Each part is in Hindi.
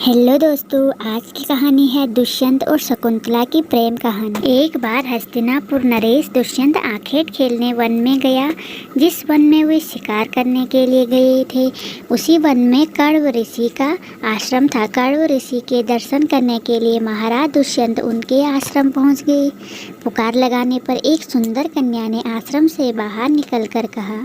हेलो दोस्तों, आज की कहानी है दुष्यंत और शकुंतला की प्रेम कहानी। एक बार हस्तिनापुर नरेश दुष्यंत आखेट खेलने वन में गया। जिस वन में वे शिकार करने के लिए गए थे उसी वन में कण्व ऋषि का आश्रम था। कण्व ऋषि के दर्शन करने के लिए महाराज दुष्यंत उनके आश्रम पहुंच गए। पुकार लगाने पर एक सुंदर कन्या ने आश्रम से बाहर निकलकर कहा,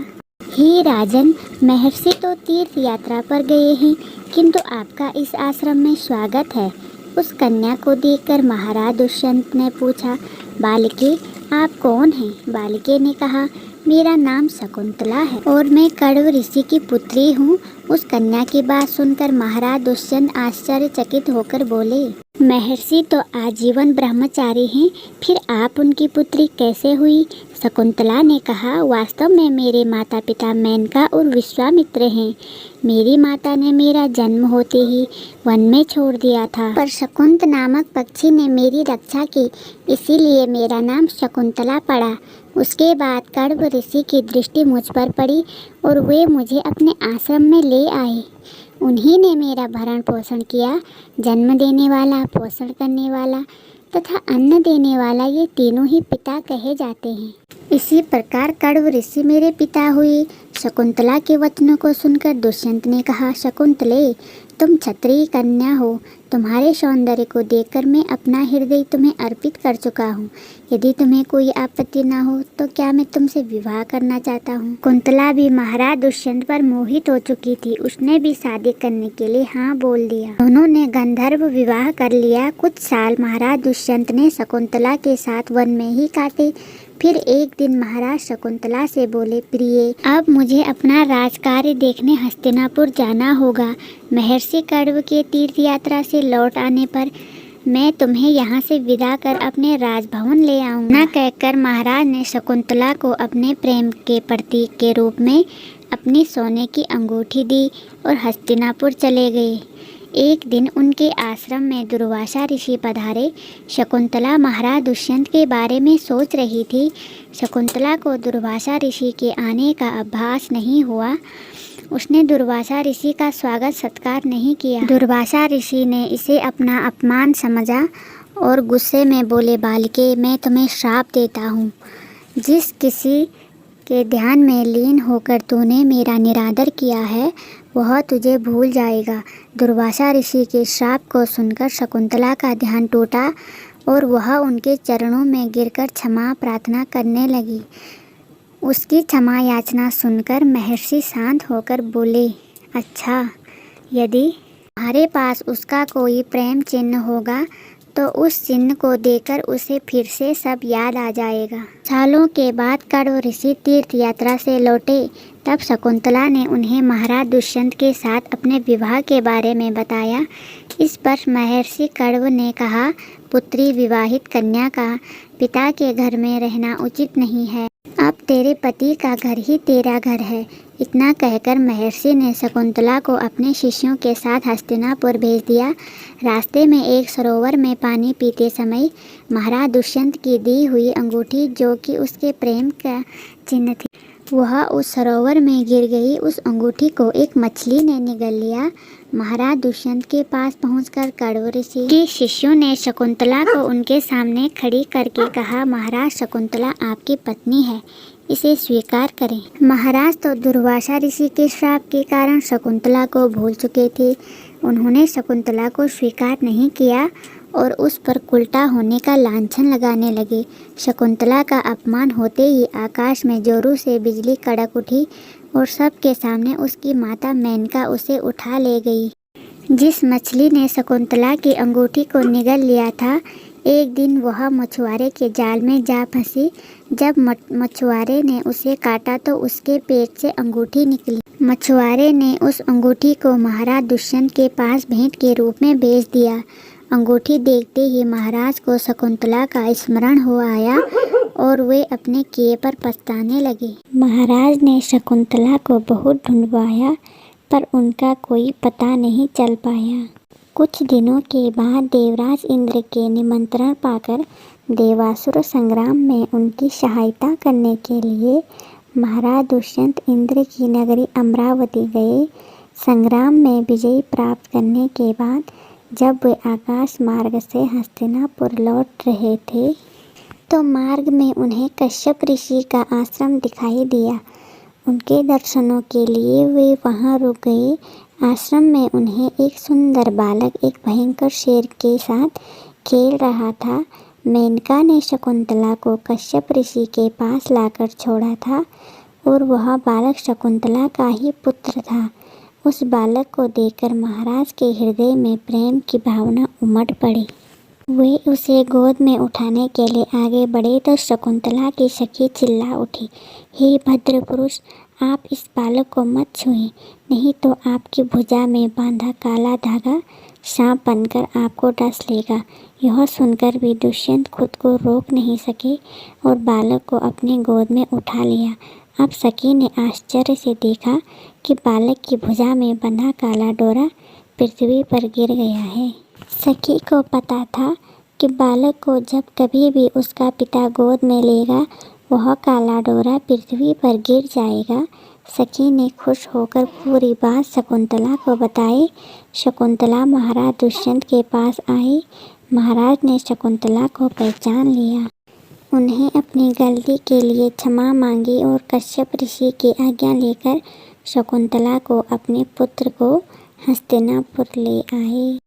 हे राजन, महर्षि तो तीर्थ यात्रा पर गए हैं, किंतु आपका इस आश्रम में स्वागत है। उस कन्या को देखकर महाराज दुष्यंत ने पूछा, बालिके, आप कौन हैं? बालिके ने कहा, मेरा नाम शकुंतला है और मैं कण्व ऋषि की पुत्री हूँ। उस कन्या की बात सुनकर महाराज दुष्यंत आश्चर्यचकित होकर बोले, महर्षि तो आजीवन ब्रह्मचारी हैं, फिर आप उनकी पुत्री कैसे हुई? शकुंतला ने कहा, वास्तव में मेरे माता पिता मेनका और विश्वामित्र हैं। मेरी माता ने मेरा जन्म होते ही वन में छोड़ दिया था, पर शकुंत नामक पक्षी ने मेरी रक्षा की, इसीलिए मेरा नाम शकुंतला पड़ा। उसके बाद कण्व ऋषि की दृष्टि मुझ पर पड़ी और वे मुझे अपने आश्रम में ले आए। उन्हीं ने मेरा भरण पोषण किया। जन्म देने वाला, पोषण करने वाला तथा अन्न देने वाला, ये तीनों ही पिता कहे जाते हैं। इसी प्रकार कण्व ऋषि मेरे पिता हुए। शकुंतला के वचनों को सुनकर दुष्यंत ने कहा, शकुंतले, तुम क्षत्रिय कन्या हो। तुम्हारे सौंदर्य को देखकर मैं अपना हृदय तुम्हें अर्पित कर चुका हूँ। यदि तुम्हें कोई आपत्ति न हो तो क्या मैं तुमसे विवाह करना चाहता हूँ। कुंतला भी महाराज दुष्यंत पर मोहित हो चुकी थी। उसने भी शादी करने के लिए हाँ बोल दिया। दोनों ने गंधर्व विवाह कर लिया। कुछ साल महाराज दुष्यंत ने शकुंतला के साथ वन में ही काटे। फिर एक दिन महाराज शकुंतला से बोले, प्रिय, अब मुझे अपना राजकार्य देखने हस्तिनापुर जाना होगा। महर्षि कण्व के तीर्थ यात्रा से लौट आने पर मैं तुम्हें यहाँ से विदा कर अपने राजभवन ले आऊँगा। न कहकर महाराज ने शकुंतला को अपने प्रेम के प्रतीक के रूप में अपनी सोने की अंगूठी दी और हस्तिनापुर चले गए। एक दिन उनके आश्रम में दुर्वासा ऋषि पधारे। शकुंतला महाराज दुष्यंत के बारे में सोच रही थी। शकुंतला को दुर्वासा ऋषि के आने का आभास नहीं हुआ। उसने दुर्वासा ऋषि का स्वागत सत्कार नहीं किया। दुर्वासा ऋषि ने इसे अपना अपमान समझा और गुस्से में बोले, बालिके, मैं तुम्हें श्राप देता हूँ। जिस किसी के ध्यान में लीन होकर तूने मेरा निरादर किया है वह तुझे भूल जाएगा। दुर्वासा ऋषि के श्राप को सुनकर शकुंतला का ध्यान टूटा और वह उनके चरणों में गिरकर क्षमा प्रार्थना करने लगी। उसकी क्षमा याचना सुनकर महर्षि शांत होकर बोले, अच्छा, यदि तुम्हारे पास उसका कोई प्रेम चिन्ह होगा तो उस चिन्ह को देखकर उसे फिर से सब याद आ जाएगा। सालों के बाद कण्व ऋषि तीर्थ यात्रा से लौटे। तब शकुंतला ने उन्हें महाराज दुष्यंत के साथ अपने विवाह के बारे में बताया। इस पर महर्षि कण्व ने कहा, पुत्री, विवाहित कन्या का पिता के घर में रहना उचित नहीं है। अब तेरे पति का घर ही तेरा घर है। इतना कहकर महर्षि ने शकुंतला को अपने शिष्यों के साथ हस्तिनापुर भेज दिया। रास्ते में एक सरोवर में पानी पीते समय महाराज दुष्यंत की दी हुई अंगूठी, जो कि उसके प्रेम का चिन्ह थी, वह उस सरोवर में गिर गई। उस अंगूठी को एक मछली ने निगल लिया। महाराज दुष्यंत के पास पहुंचकर कण्व ऋषि के शिष्यों ने शकुंतला को उनके सामने खड़ी करके कहा, महाराज, शकुंतला आपकी पत्नी है, इसे स्वीकार करें। महाराज तो दुर्वासा ऋषि के श्राप के कारण शकुंतला को भूल चुके थे। उन्होंने शकुंतला को स्वीकार नहीं किया और उस पर उल्टा होने का लांछन लगाने लगे। शकुंतला का अपमान होते ही आकाश में जोरों से बिजली कड़क उठी और सबके सामने उसकी माता मेनका उसे उठा ले गई। जिस मछली ने शकुंतला की अंगूठी को निगल लिया था, एक दिन वह मछुआरे के जाल में जा फंसी। जब मछुआरे ने उसे काटा तो उसके पेट से अंगूठी निकली। मछुआरे ने उस अंगूठी को महाराज दुष्यंत के पास भेंट के रूप में भेज दिया। अंगूठी देखते ही महाराज को शकुंतला का स्मरण हो आया और वे अपने किए पर पछताने लगे। महाराज ने शकुंतला को बहुत ढूंढवाया पर उनका कोई पता नहीं चल पाया। कुछ दिनों के बाद देवराज इंद्र के निमंत्रण पाकर देवासुर संग्राम में उनकी सहायता करने के लिए महाराज दुष्यंत इंद्र की नगरी अमरावती गए। संग्राम में विजय प्राप्त करने के बाद जब वे आकाश मार्ग से हस्तिनापुर लौट रहे थे तो मार्ग में उन्हें कश्यप ऋषि का आश्रम दिखाई दिया। उनके दर्शनों के लिए वे वहां रुक गए। आश्रम में उन्हें एक सुंदर बालक एक भयंकर शेर के साथ खेल रहा था। मेनका ने शकुंतला को कश्यप ऋषि के पास लाकर छोड़ा था और वह बालक शकुंतला का ही पुत्र था। उस बालक को देखकर महाराज के हृदय में प्रेम की भावना उमड़ पड़ी। वे उसे गोद में उठाने के लिए आगे बढ़े तो शकुंतला की सखी चिल्ला उठी, हे भद्र पुरुष, आप इस बालक को मत छुएं, नहीं तो आपकी भुजा में बांधा काला धागा सांप बनकर आपको डस लेगा। यह सुनकर भी दुष्यंत खुद को रोक नहीं सके और बालक को अपनी गोद में उठा लिया। अब सखी ने आश्चर्य से देखा कि बालक की भुजा में बंधा काला डोरा पृथ्वी पर गिर गया है। सखी को पता था कि बालक को जब कभी भी उसका पिता गोद में लेगा वह काला डोरा पृथ्वी पर गिर जाएगा। सखी ने खुश होकर पूरी बात शकुंतला को बताई। शकुंतला महाराज दुष्यंत के पास आई। महाराज ने शकुंतला को पहचान लिया। उन्हें अपनी गलती के लिए क्षमा मांगी और कश्यप ऋषि की आज्ञा लेकर शकुंतला को अपने पुत्र को हस्तिनापुर ले आए।